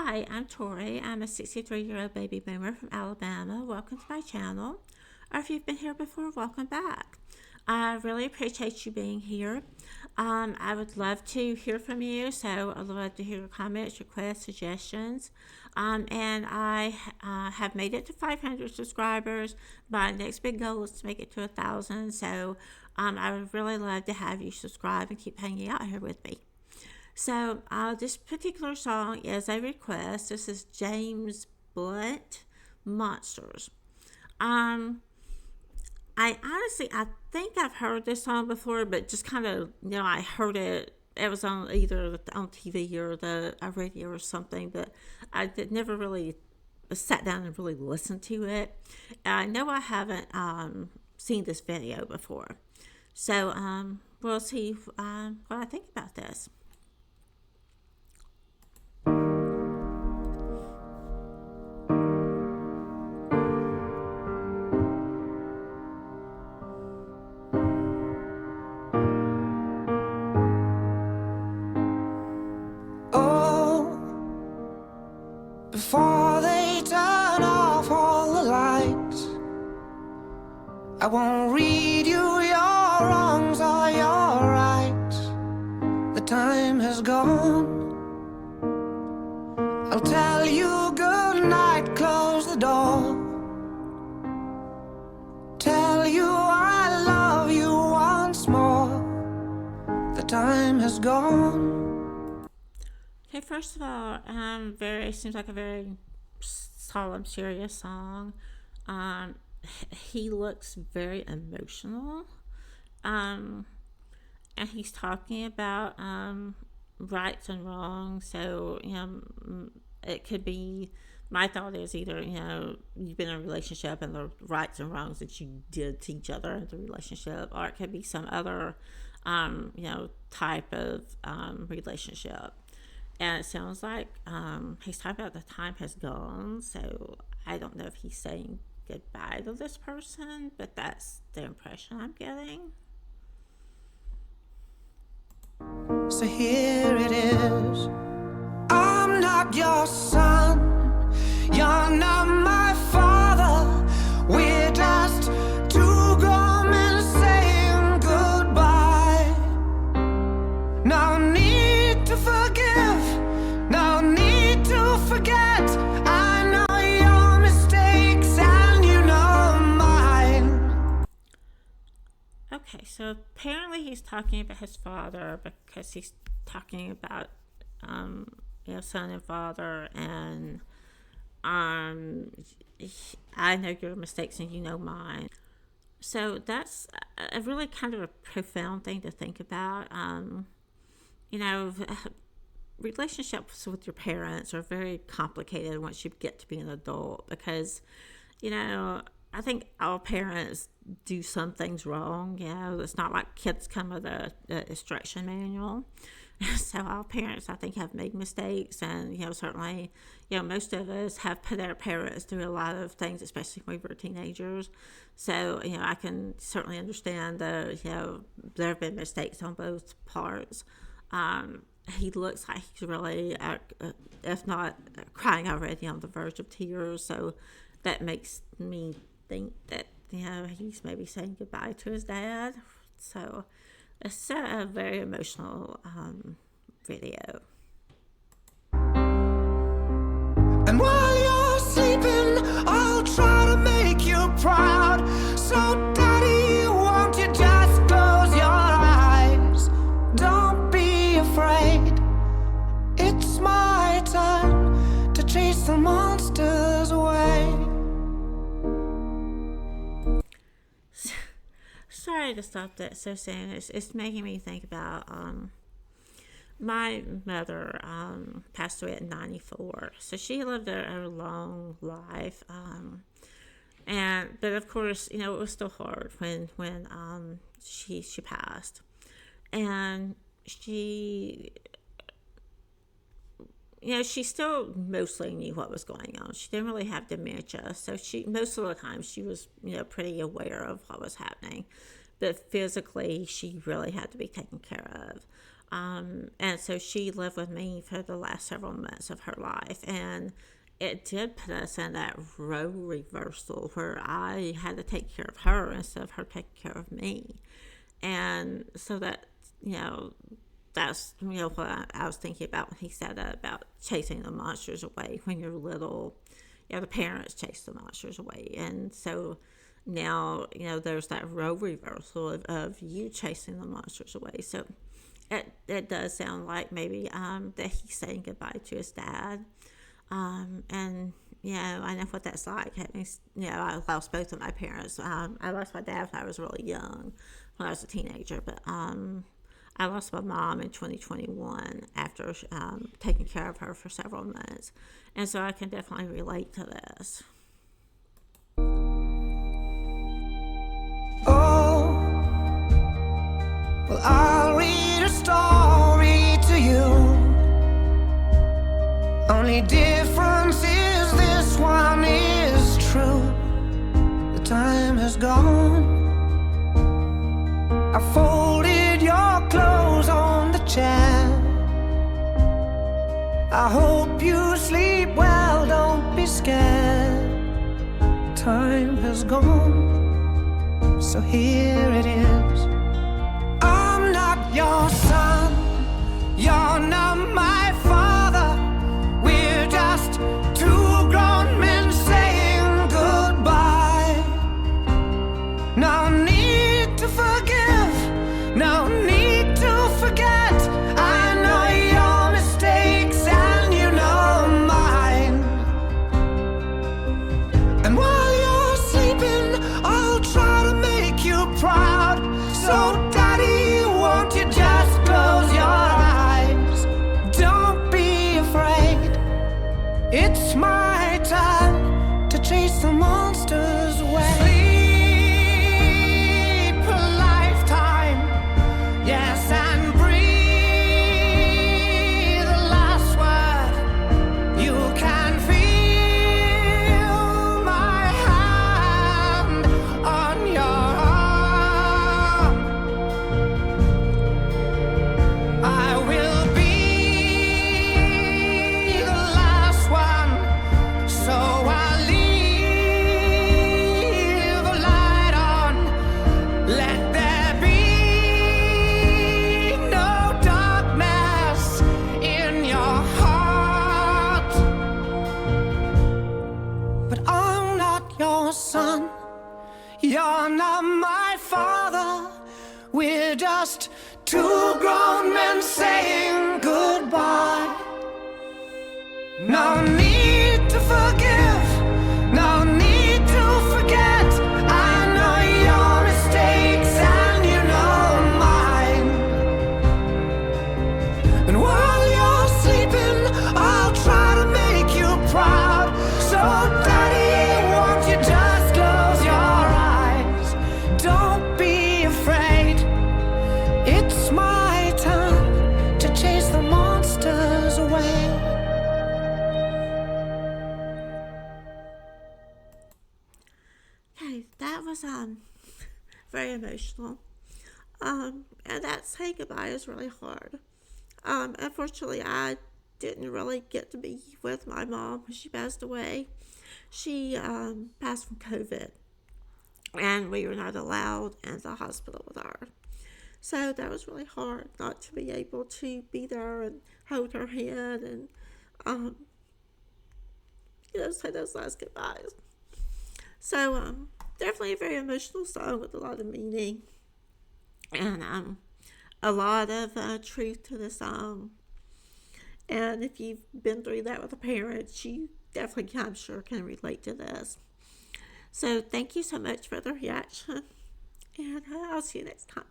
Hi, I'm Tori. I'm a 63-year-old baby boomer from Alabama. Welcome to my channel. Or if you've been here before, welcome back. I really appreciate you being here. I would love to hear from you, so I'd love to hear your comments, requests, suggestions. And I have made it to 500 subscribers. My next big goal is to make it to 1,000. So I would really love to have you subscribe and keep hanging out here with me. So this particular song is a request. This is James Blunt, Monsters. I think I've heard this song before, but just kind of, I heard it. It was on either on TV or the radio or something, but never really sat down and really listened to it. I know I haven't seen this video before. So we'll see what I think about this. Before they turn off all the lights, I won't read you your wrongs or your rights. The time has gone. I'll tell you good night, close the door. Tell you I love you once more. The time has gone. Okay, first of all, seems like a very solemn, serious song. He looks very emotional. And he's talking about rights and wrongs. So, it could be, my thought is either, you've been in a relationship and the rights and wrongs that you did to each other in the relationship, or it could be some other, type of relationship. And it sounds like he's talking about the time has gone, so I don't know if he's saying goodbye to this person, but that's the impression I'm getting. So here it is. I'm not your son. You're not my father. We're just two grown men saying goodbye. No need to forgive. No need to forget. I know your mistakes and you know mine. Okay, so apparently he's talking about his father because he's talking about son and father, and I know your mistakes and you know mine. So that's a really kind of a profound thing to think about. Relationships with your parents are very complicated once you get to be an adult because, I think all parents do some things wrong. It's not like kids come with a instruction manual. So all parents, I think, have made mistakes, and certainly, most of us have put our parents through a lot of things, especially when we were teenagers. So I can certainly understand there have been mistakes on both parts. He looks like he's really, if not crying already, on the verge of tears. So that makes me think that he's maybe saying goodbye to his dad. So it's a very emotional video. And while you're sleeping, I'll try to make you proud. So daddy, won't you just close your eyes? Don't be afraid. It's my time to chase the monsters away. Sorry to stop that so soon. It's making me think about my mother passed away at 94, so she lived a long life, but of course it was still hard when she passed, and she still mostly knew what was going on. She didn't really have dementia, so most of the time she was pretty aware of what was happening, but physically she really had to be taken care of. And so she lived with me for the last several months of her life. And it did put us in that role reversal where I had to take care of her instead of her taking care of me. And so that, you know, that's, what I was thinking about when he said that about chasing the monsters away when you're little. The parents chase the monsters away. And so now, there's that role reversal of you chasing the monsters away. So it does sound like maybe that he's saying goodbye to his dad. And, I know what that's like. I lost both of my parents. I lost my dad when I was really young, when I was a teenager. But I lost my mom in 2021 after taking care of her for several months. And so I can definitely relate to this. Oh, well, I'll read a story to you. Only difference is this one is true. The time has gone. I folded your clothes on the chair. I hope you sleep well, don't be scared. Time has gone, so here it is. I'm not your son, you're not my father. We're just two grown men saying goodbye. No need to forgive, no need to forget. I know your mistakes and you know mine. And while you're sleeping, I'll try to make you proud. So daddy, won't you just close your eyes? Don't be afraid. It's my time to chase the monsters away. Sleep a lifetime, yes, and breathe the last word. You can feel my hand on your arm. I will be the last one, so I'll leave a light on. Let there be no darkness in your heart. But I'm not your son, you're not my father. We're just two grown men saying goodbye. No need to forgive, no need to forget. I know your mistakes and you know mine. And while you're sleeping, I'll try to make you proud. So daddy, won't you just close your eyes? Don't be afraid. It's my time to chase the monsters away. Okay, that was very emotional. And that saying goodbye is really hard. Unfortunately, I didn't really get to be with my mom when she passed away. She passed from COVID, and we were not allowed in the hospital with her. So that was really hard not to be able to be there and hold her hand and, say those last goodbyes. So definitely a very emotional song with a lot of meaning and a lot of truth to the song. And if you've been through that with a parent, you definitely, I'm sure, can relate to this. So thank you so much for the reaction, and I'll see you next time.